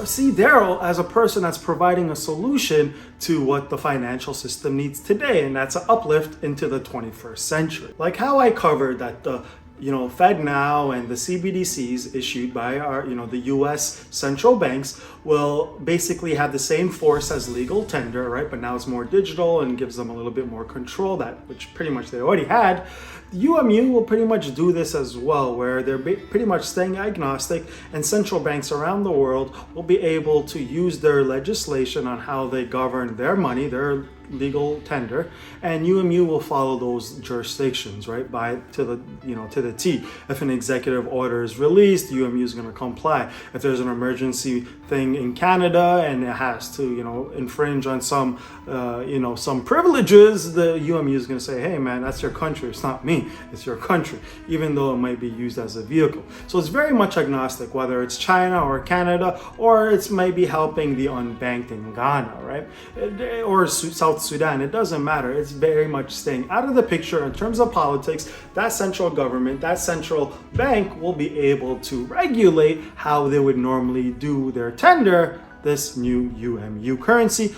see Daryl as a person that's providing a solution to what the financial system needs today, and that's an uplift into the 21st century. Like how I covered that the FedNow and the CBDCs issued by the U.S. central banks will basically have the same force as legal tender, right? But now it's more digital and gives them a little bit more control, which pretty much they already had. UMU will pretty much do this as well, where they're pretty much staying agnostic, and central banks around the world will be able to use their legislation on how they govern their money, their legal tender, and UMU will follow those jurisdictions, right, to the T. If an executive order is released, UMU is going to comply. If there's an emergency thing in Canada and it has to infringe on some privileges, the UMU is going to say, hey man, that's your country, it's not me, it's your country, even though it might be used as a vehicle. So it's very much agnostic, whether it's China or Canada, or it's maybe helping the unbanked in Ghana, right, or South Sudan. It doesn't matter. It's very much staying out of the picture in terms of politics. That central government, that central bank will be able to regulate how they would normally do their tender, this new UMU currency,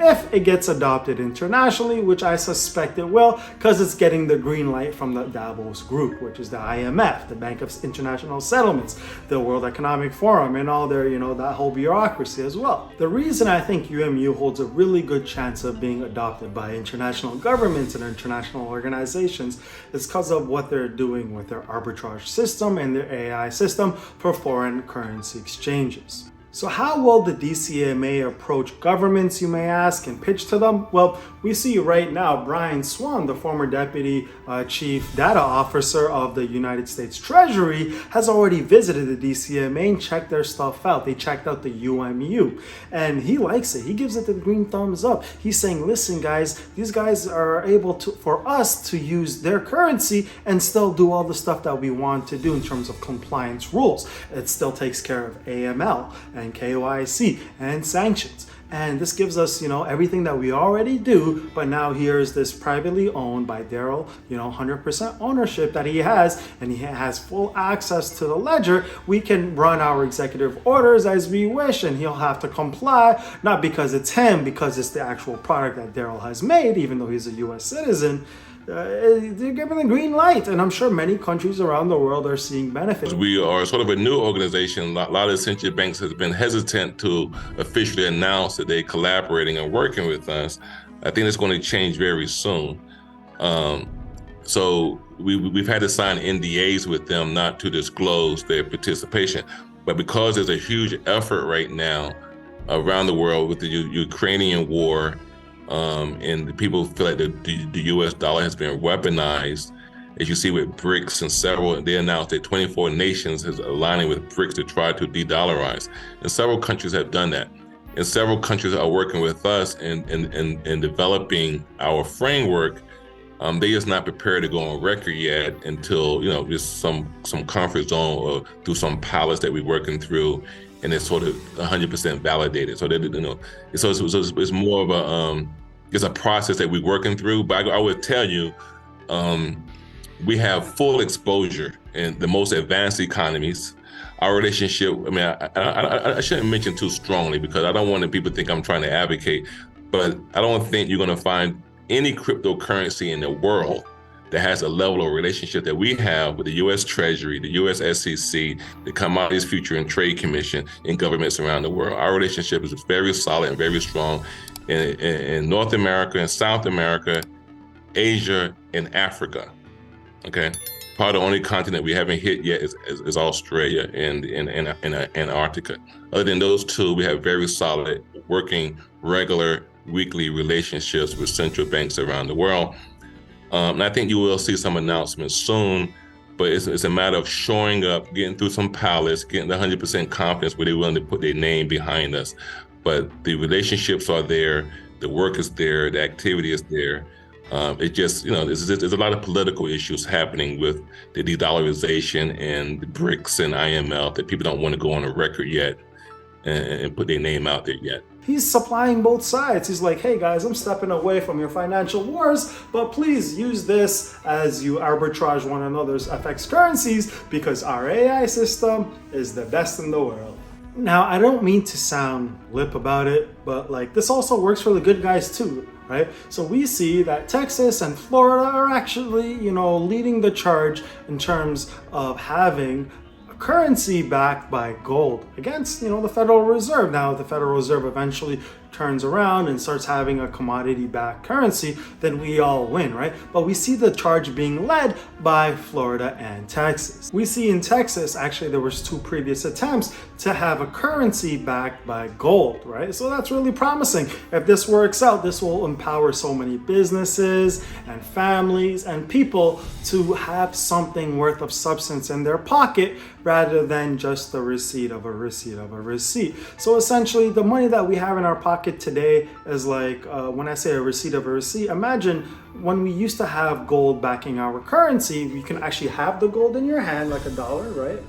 if it gets adopted internationally, which I suspect it will, because it's getting the green light from the Davos Group, which is the IMF, the Bank of International Settlements, the World Economic Forum, and all their, that whole bureaucracy as well. The reason I think UMU holds a really good chance of being adopted by international governments and international organizations is because of what they're doing with their arbitrage system and their AI system for foreign currency exchanges. So how will the DCMA approach governments, you may ask, and pitch to them? Well, we see right now Brian Swan, the former Deputy Chief Data Officer of the United States Treasury, has already visited the DCMA and checked their stuff out. They checked out the UMU, and he likes it. He gives it the green thumbs up. He's saying, listen guys, these guys are able for us to use their currency and still do all the stuff that we want to do in terms of compliance rules. It still takes care of AML and KYC and sanctions. And this gives us, everything that we already do, but now here's this privately owned by Daryl, 100% ownership that he has, and he has full access to the ledger. We can run our executive orders as we wish, and he'll have to comply, not because it's him, because it's the actual product that Daryl has made, even though he's a US citizen. They're giving the green light, and I'm sure many countries around the world are seeing benefits. We are sort of a new organization. A lot of central banks have been hesitant to officially announce that they're collaborating and working with us. I think it's going to change very soon. So we've had to sign NDAs with them not to disclose their participation. But because there's a huge effort right now around the world with the Ukrainian war, and people feel like the U.S. dollar has been weaponized, as you see with BRICS and several, they announced that 24 nations is aligning with BRICS to try to de-dollarize. And several countries have done that. And several countries are working with us in developing our framework. They just not prepared to go on record yet until, just some comfort zone or through some pilots that we're working through, and it's sort of 100% validated. So that, it's more of it's a process that we're working through. But I would tell you, we have full exposure in the most advanced economies. Our relationship, I shouldn't mention too strongly because I don't want people to think I'm trying to advocate, but I don't think you're going to find any cryptocurrency in the world that has a level of relationship that we have with the U.S. Treasury, the U.S. SEC, the Commodities Future and Trade Commission, and governments around the world. Our relationship is very solid and very strong in North America and South America, Asia, and Africa. Okay, probably the only continent we haven't hit yet is Australia and Antarctica. Other than those two, we have very solid, working, regular, weekly relationships with central banks around the world. And I think you will see some announcements soon, but it's a matter of showing up, getting through some pilots, getting the 100% confidence where they're willing to put their name behind us. But the relationships are there, the work is there, the activity is there. It just, there's a lot of political issues happening with the de-dollarization and the BRICS and IMF that people don't want to go on a record yet and put their name out there yet. He's supplying both sides. He's like, hey guys, I'm stepping away from your financial wars, but please use this as you arbitrage one another's FX currencies because our AI system is the best in the world. Now, I don't mean to sound lip about it, but this also works for the good guys too, right? So we see that Texas and Florida are actually, leading the charge in terms of having currency backed by gold against, the Federal Reserve. Now, if the Federal Reserve eventually turns around and starts having a commodity-backed currency, then we all win, right? But we see the charge being led by Florida and Texas. We see in Texas, actually, there was 2 previous attempts to have a currency backed by gold, right? So that's really promising. If this works out, this will empower so many businesses and families and people to have something worth of substance in their pocket rather than just the receipt of a receipt of a receipt. So essentially, the money that we have in our pocket today is when I say a receipt of a receipt, imagine when we used to have gold backing our currency, you can actually have the gold in your hand, like a dollar, right?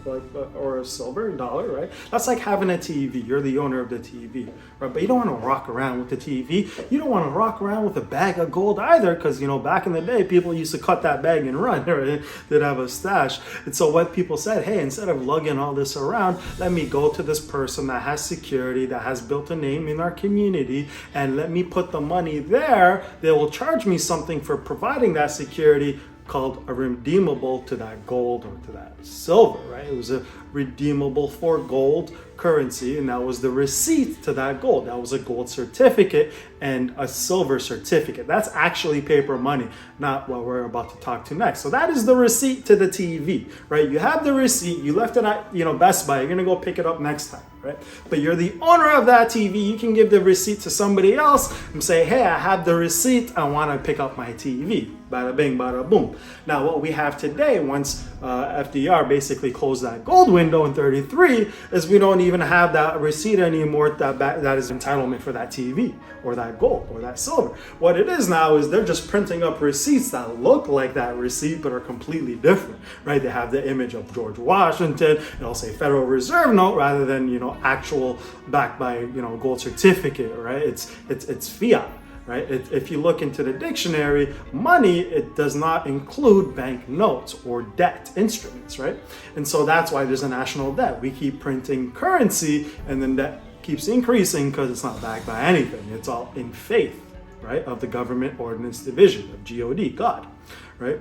Or a silver dollar, right? That's like having a TV. You're the owner of the TV, right? But you don't want to rock around with the TV. You don't want to rock around with a bag of gold either, because, back in the day, people used to cut that bag and run, right? They'd have a stash. And so what people said, hey, instead of lugging all this around, let me go to this person that has security, that has built a name in our community, and let me put the money there. They will charge me something for providing that security called a redeemable to that gold or to that silver, right? It was a redeemable for gold currency, and that was the receipt to that gold. That was a gold certificate and a silver certificate. That's actually paper money, not what we're about to talk to next. So that is the receipt to the TV, right? You have the receipt, you left it at, Best Buy, you're gonna go pick it up next time, right? But you're the owner of that TV, you can give the receipt to somebody else and say, hey, I have the receipt, I wanna pick up my TV. Bada bing, bada boom. Now what we have today, once FDR basically closed that gold window in 33, is we don't even have that receipt anymore that is entitlement for that TV or that gold or that silver. What it is now is they're just printing up receipts that look like that receipt but are completely different, right? They have the image of George Washington, it'll say Federal Reserve note rather than, actual backed by, gold certificate, right? It's fiat. Right? If you look into the dictionary, money, it does not include bank notes or debt instruments, right? And so that's why there's a national debt. We keep printing currency and then debt keeps increasing because it's not backed by anything. It's all in faith, right? Of the Government Ordnance Division, of God, God, right?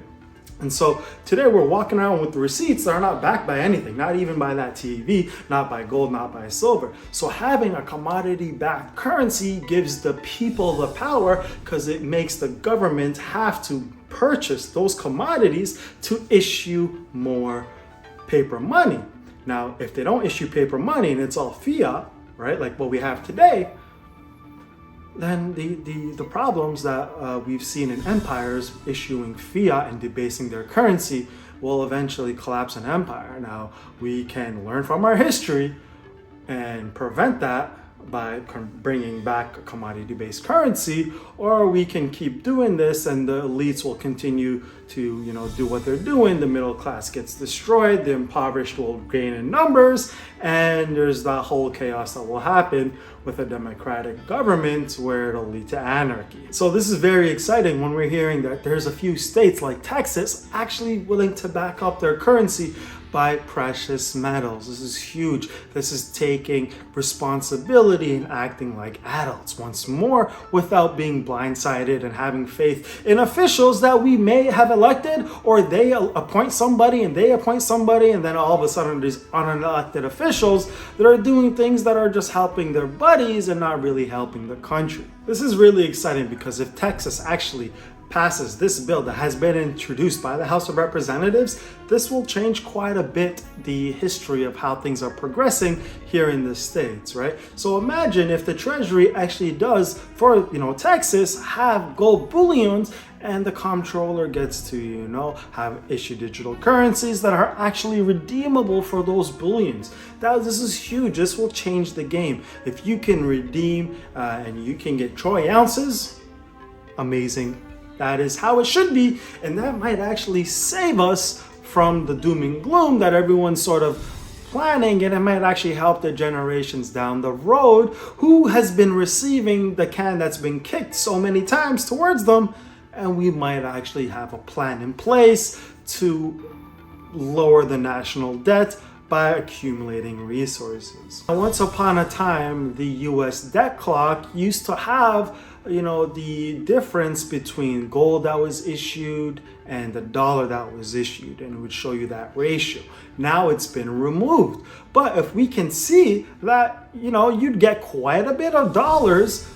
And so today we're walking around with receipts that are not backed by anything, not even by that TV, not by gold, not by silver. So having a commodity-backed currency gives the people the power because it makes the government have to purchase those commodities to issue more paper money. Now, if they don't issue paper money and it's all fiat, right, like what we have today, then the problems that we've seen in empires issuing fiat and debasing their currency will eventually collapse an empire. Now, we can learn from our history and prevent that by bringing back a commodity-based currency, or we can keep doing this and the elites will continue to, do what they're doing. The middle class gets destroyed, the impoverished will gain in numbers, and there's that whole chaos that will happen with a democratic government where it'll lead to anarchy. So this is very exciting when we're hearing that there's a few states like Texas actually willing to back up their currency by precious metals. This is huge. This is taking responsibility and acting like adults once more without being blindsided and having faith in officials that we may have elected, or they appoint somebody and they appoint somebody, and then all of a sudden there's unelected officials that are doing things that are just helping their buddies and not really helping the country. This is really exciting because if Texas actually passes this bill that has been introduced by the House of Representatives, this will change quite a bit the history of how things are progressing here in the States, right? So imagine if the Treasury actually does, for Texas, have gold bullions, and the comptroller gets to, have issue digital currencies that are actually redeemable for those bullions. This is huge. This will change the game. If you can redeem and you can get troy ounces, amazing. That is how it should be, and that might actually save us from the doom and gloom that everyone's sort of planning, and it might actually help the generations down the road who has been receiving the can that's been kicked so many times towards them, and we might actually have a plan in place to lower the national debt by accumulating resources. Once upon a time, the US debt clock used to have the difference between gold that was issued and the dollar that was issued, and it would show you that ratio. Now it's been removed. But if we can see that, you'd get quite a bit of dollars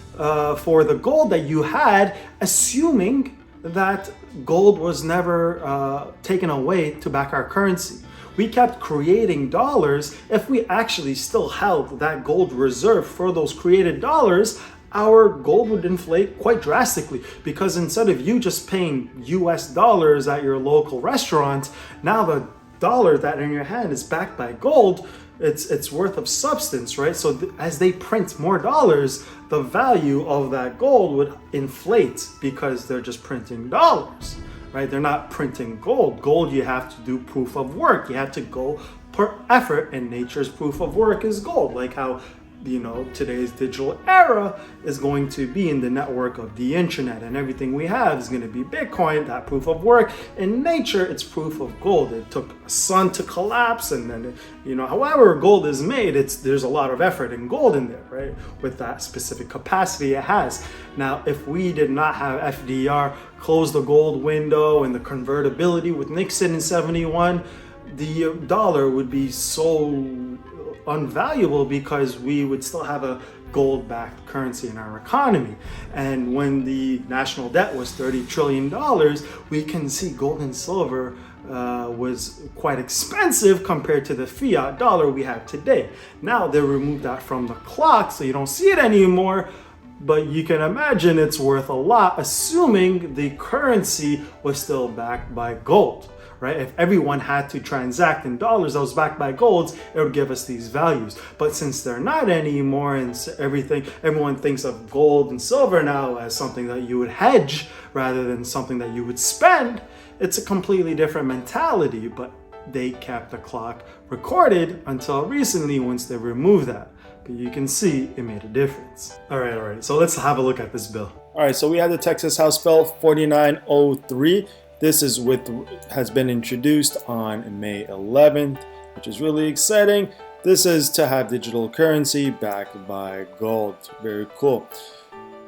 for the gold that you had, assuming that gold was never taken away to back our currency. We kept creating dollars. If we actually still held that gold reserve for those created dollars, our gold would inflate quite drastically, because instead of you just paying US dollars at your local restaurant, now the dollar that in your hand is backed by gold, it's worth of substance, right? So as they print more dollars, the value of that gold would inflate because they're just printing dollars, right? They're not printing gold. Gold, you have to do proof of work. You have to go per effort, and nature's proof of work is gold, like how today's digital era is going to be in the network of the internet, and everything we have is going to be Bitcoin, that proof of work. In nature, it's proof of gold. It took a sun to collapse, and then, however gold is made, there's a lot of effort in gold in there, right? With that specific capacity it has. Now, if we did not have FDR close the gold window and the convertibility with Nixon in 71, the dollar would be so unvaluable because we would still have a gold-backed currency in our economy. And when the national debt was $30 trillion, we can see gold and silver was quite expensive compared to the fiat dollar we have today. Now they removed that from the clock, so you don't see it anymore, but you can imagine it's worth a lot, assuming the currency was still backed by gold. Right? If everyone had to transact in dollars that was backed by golds, it would give us these values. But since they're not anymore, and everyone thinks of gold and silver now as something that you would hedge rather than something that you would spend, it's a completely different mentality. But they kept the clock recorded until recently, once they removed that. But you can see it made a difference. All right. So let's have a look at this bill. All right, so we have the Texas House Bill 4903. This has been introduced on May 11th, which is really exciting. This is to have digital currency backed by gold. Very cool.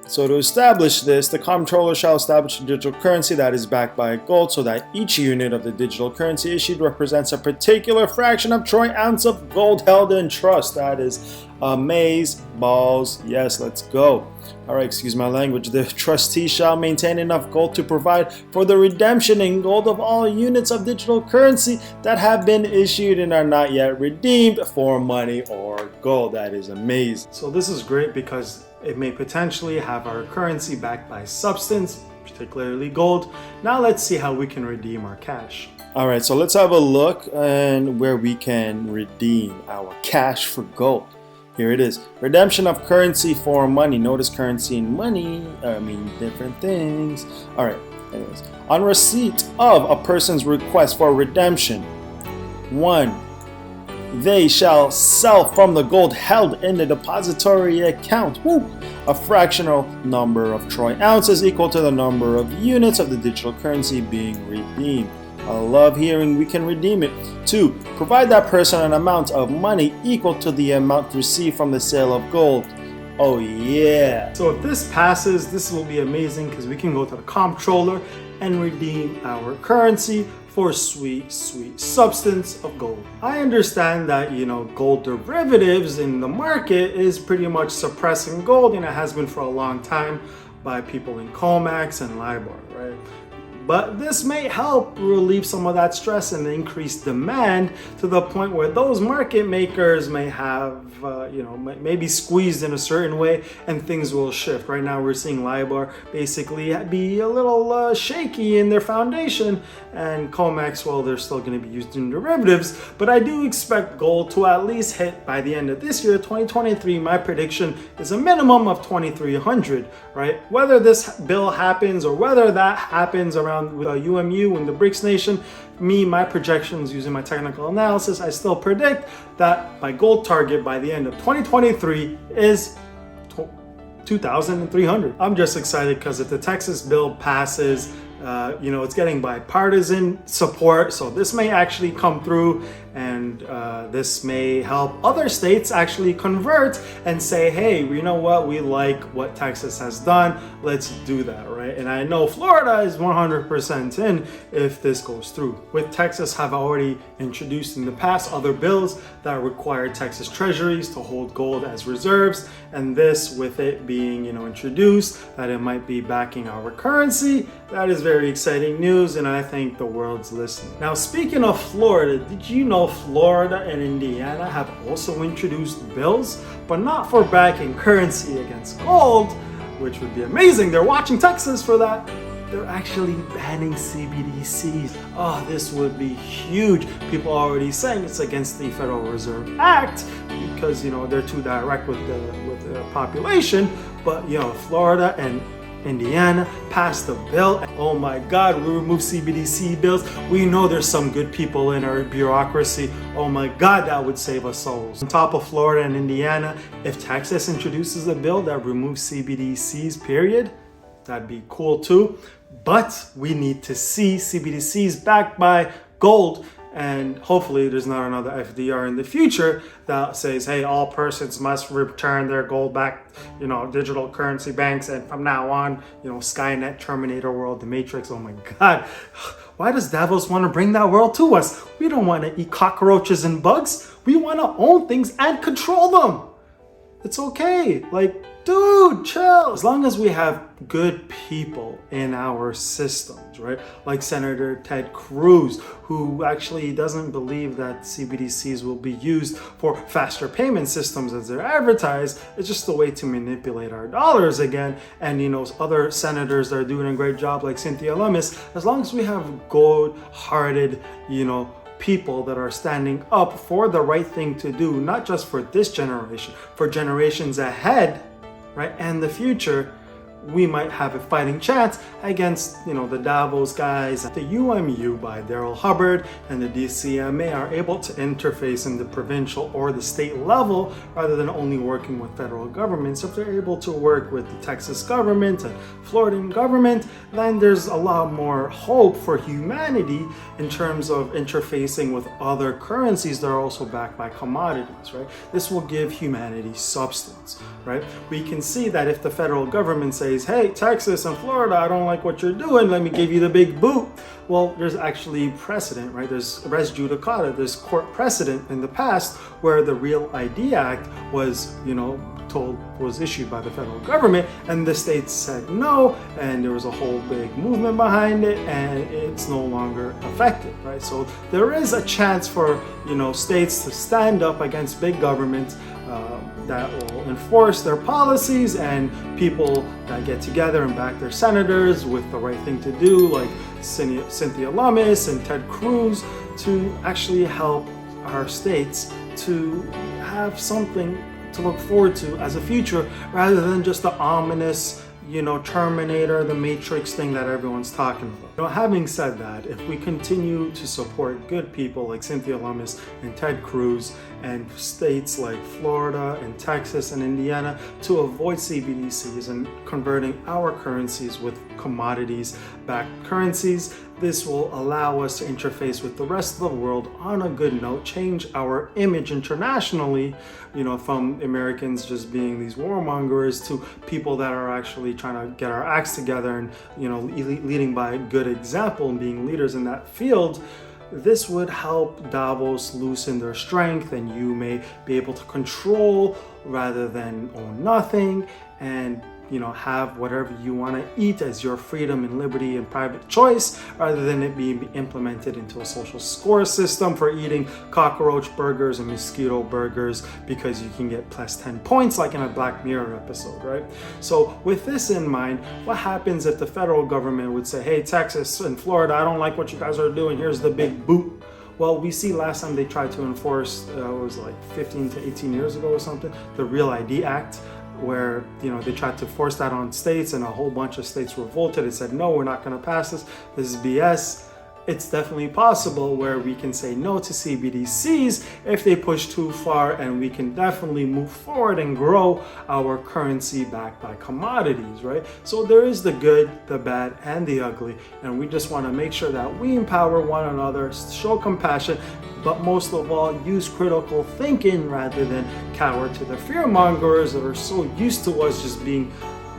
So to establish this, the comptroller shall establish a digital currency that is backed by gold, so that each unit of the digital currency issued represents a particular fraction of troy ounce of gold held in trust. That is amaze balls. Yes, let's go. All right, excuse my language. The trustee shall maintain enough gold to provide for the redemption in gold of all units of digital currency that have been issued and are not yet redeemed for money or gold. That is amazing. So this is great because it may potentially have our currency backed by substance, particularly gold. Now let's see how we can redeem our cash. All right, so let's have a look and where we can redeem our cash for gold. Here it is. Redemption of currency for money. Notice currency and money mean different things. All right, anyways. On receipt of a person's request for redemption, 1. They shall sell from the gold held in the depository account a fractional number of troy ounces equal to the number of units of the digital currency being redeemed. I love hearing we can redeem it. 2. Provide that person an amount of money equal to the amount received from the sale of gold. Oh yeah. So if this passes, this will be amazing because we can go to the comptroller and redeem our currency for sweet substance of gold. I understand that, gold derivatives in the market is pretty much suppressing gold, and it has been for a long time by people in COMEX and LIBOR, right? But this may help relieve some of that stress and increase demand to the point where those market makers may have, may be squeezed in a certain way and things will shift. Right now we're seeing LIBOR basically be a little shaky in their foundation, and COMEX, well, they're still going to be used in derivatives. But I do expect gold to at least hit by the end of this year, 2023. My prediction is a minimum of 2,300, right? Whether this bill happens or whether that happens around with UMU and the BRICS nation, my projections using my technical analysis, I still predict that my gold target by the end of 2023 is 2,300. I'm just excited because if the Texas bill passes, it's getting bipartisan support, so this may actually come through, and this may help other states actually convert and say, hey, you know what, we like what Texas has done, let's do that, right? And I know Florida is 100% in if this goes through. With Texas have already introduced in the past other bills that require Texas treasuries to hold gold as reserves, and this, with it being introduced, that it might be backing our currency, that is very exciting news, and I think the world's listening. Now, speaking of Florida, did you know Florida and Indiana have also introduced bills, but not for backing currency against gold, which would be amazing. They're watching Texas for that. They're actually banning CBDCs. Oh, this would be huge. People are already saying it's against the Federal Reserve Act because they're too direct with the population. But Florida and Indiana passed the bill. Oh my God, we remove CBDC bills. We know there's some good people in our bureaucracy. Oh my God, that would save us souls. On top of Florida and Indiana, if Texas introduces a bill that removes CBDCs, period, that'd be cool too. But we need to see CBDCs backed by gold. And hopefully there's not another FDR in the future that says, hey, all persons must return their gold back, digital currency banks. And from now on, Skynet, Terminator world, the Matrix. Oh my God. Why does Davos want to bring that world to us? We don't want to eat cockroaches and bugs. We want to own things and control them. It's okay. Dude, chill. As long as we have good people in our systems, right? Like Senator Ted Cruz, who actually doesn't believe that CBDCs will be used for faster payment systems as they're advertised. It's just a way to manipulate our dollars again. And, other senators that are doing a great job like Cynthia Lummis, as long as we have gold-hearted, people that are standing up for the right thing to do, not just for this generation, for generations ahead, right, and the future, we might have a fighting chance against, the Davos guys. The UMU by Daryl Hubbard and the DCMA are able to interface in the provincial or the state level rather than only working with federal governments. If they're able to work with the Texas government and Floridan government, then there's a lot more hope for humanity in terms of interfacing with other currencies that are also backed by commodities, right? This will give humanity substance, right? We can see that if the federal government says, hey, Texas and Florida, I don't like what you're doing, let me give you the big boot. Well, there's actually precedent, right? There's res judicata, there's court precedent in the past where the Real ID Act was, was issued by the federal government, and the states said no, and there was a whole big movement behind it, and it's no longer effective, right? So there is a chance for, states to stand up against big government, that will enforce their policies, and people that get together and back their senators with the right thing to do, like Cynthia Lummis and Ted Cruz, to actually help our states to have something to look forward to as a future, rather than just the ominous, Terminator, the Matrix thing that everyone's talking about. Having said that, if we continue to support good people like Cynthia Lummis and Ted Cruz, and states like Florida and Texas and Indiana to avoid CBDCs and converting our currencies with commodities-backed currencies, this will allow us to interface with the rest of the world on a good note, change our image internationally, from Americans just being these warmongers to people that are actually trying to get our acts together and, leading by a good example and being leaders in that field. This would help Davos loosen their strength, and you may be able to control rather than own nothing, and have whatever you want to eat as your freedom and liberty and private choice, rather than it being implemented into a social score system for eating cockroach burgers and mosquito burgers because you can get plus 10 points like in a Black Mirror episode, right? So with this in mind, what happens if the federal government would say, hey, Texas and Florida, I don't like what you guys are doing, here's the big boot. Well, we see last time they tried to enforce, it was like 15 to 18 years ago or something, the Real ID Act, where they tried to force that on states, and a whole bunch of states revolted and said, no, we're not going to pass this is BS. It's definitely possible where we can say no to CBDCs if they push too far, and we can definitely move forward and grow our currency backed by commodities, right? So there is the good, the bad, and the ugly, and we just want to make sure that we empower one another, show compassion, but most of all, use critical thinking rather than cower to the fear mongers that are so used to us just being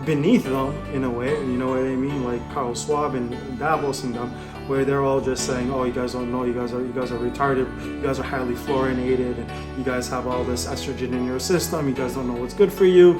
beneath them in a way, you know what I mean? Like Carl Schwab and Davos and them, where they're all just saying, oh, you guys don't know, you guys are retarded, you guys are highly fluorinated, and you guys have all this estrogen in your system, you guys don't know what's good for you.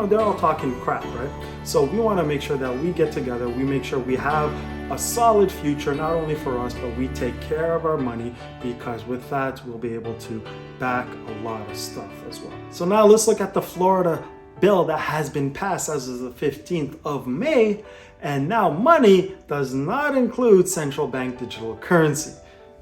They're all talking crap, right? So we want to make sure that we get together, we make sure we have a solid future, not only for us, but we take care of our money, because with that, we'll be able to back a lot of stuff as well. So now let's look at the Florida bill that has been passed as of the 15th of May, and now money does not include central bank digital currency.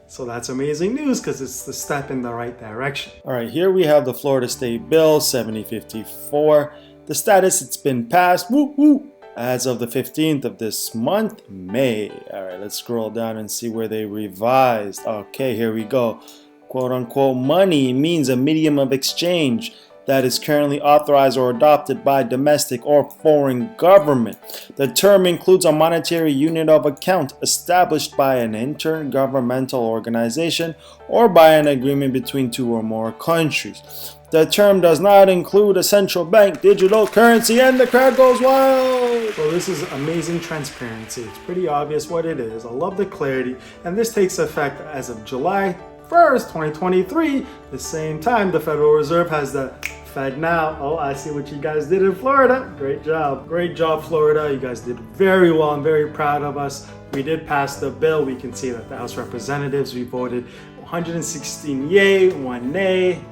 So that's amazing news, because it's the step in the right direction. All right, here we have the Florida State Bill 7054. The status, it's been passed, woo woo, as of the 15th of this month, May. All right, let's scroll down and see where they revised. Okay, here we go. Quote unquote, money means a medium of exchange that is currently authorized or adopted by domestic or foreign government. The term includes a monetary unit of account established by an intergovernmental organization or by an agreement between two or more countries. The term does not include a central bank digital currency, and the crowd goes wild. So this is amazing transparency. It's pretty obvious what it is. I love the clarity, and this takes effect as of July 1st, 2023, the same time the Federal Reserve has the Fed now. Oh, I see what you guys did in Florida. Great job. Great job, Florida. You guys did very well. I'm very proud of us. We did pass the bill. We can see that the House Representatives, we voted 116 yay, 1 nay.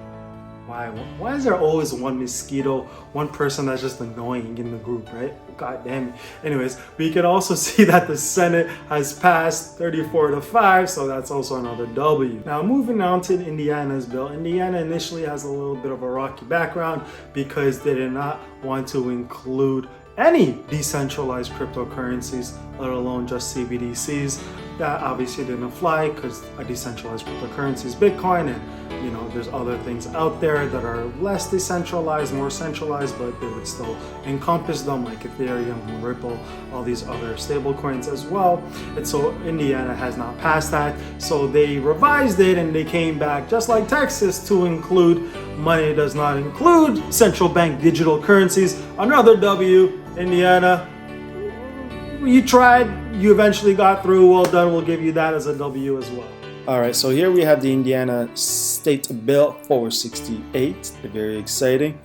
Why is there always one mosquito, one person that's just annoying in the group, right? God damn it. Anyways, we can also see that the Senate has passed 34-5, so that's also another W. Now moving on to Indiana's bill. Indiana initially has a little bit of a rocky background because they did not want to include any decentralized cryptocurrencies, let alone just CBDCs. That obviously didn't fly because a decentralized cryptocurrency is Bitcoin, and there's other things out there that are less decentralized, more centralized, but they would still encompass them, like Ethereum, Ripple, all these other stable coins as well. And so Indiana has not passed that, so they revised it and they came back just like Texas to include money does not include central bank digital currencies. Another W. Indiana, you tried, you eventually got through, well done, we'll give you that as a W as well. Alright, so here we have the Indiana State Bill 468, very exciting.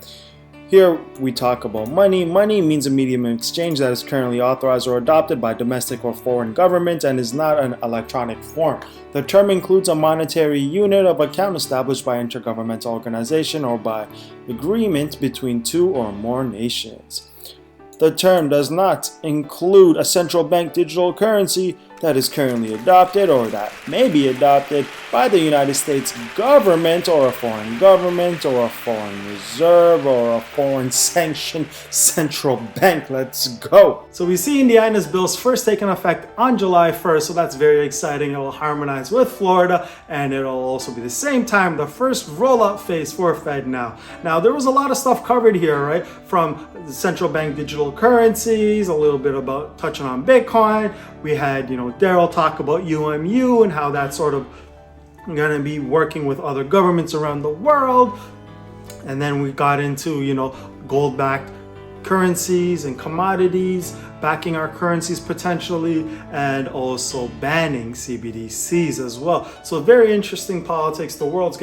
Here we talk about money. Money means a medium of exchange that is currently authorized or adopted by domestic or foreign governments and is not an electronic form. The term includes a monetary unit of account established by an intergovernmental organization or by agreement between two or more nations. The term does not include a central bank digital currency that is currently adopted or that may be adopted by the United States government or a foreign government or a foreign reserve or a foreign sanctioned central bank. Let's go. So we see Indiana's bills first taking effect on July 1st, so that's very exciting. It will harmonize with Florida, and it'll also be the same time the first rollout phase for FedNow. Now, there was a lot of stuff covered here, right? From the central bank digital currencies, a little bit about touching on Bitcoin. We had, Daryl talk about UMU and how that's sort of going to be working with other governments around the world. And then we got into, gold-backed currencies and commodities, backing our currencies potentially, and also banning CBDCs as well. So very interesting politics. The world's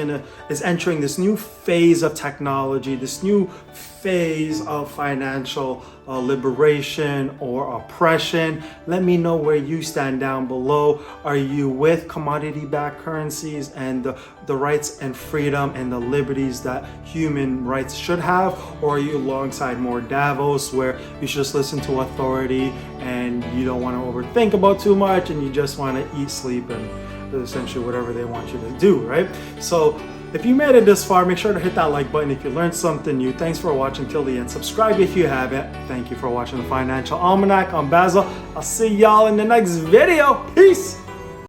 is entering this new phase of technology, this new phase of financial liberation or oppression. Let me know where you stand down below. Are you with commodity-backed currencies and the rights and freedom and the liberties that human rights should have? Or are you alongside more Davos, where you should just listen to authority and you don't want to overthink about too much and you just want to eat, sleep, and essentially whatever they want you to do, right? So if you made it this far, make sure to hit that like button if you learned something new. Thanks for watching till the end. Subscribe if you haven't. Thank you for watching the Financial Almanac. I'm Basil. I'll see y'all in the next video. Peace.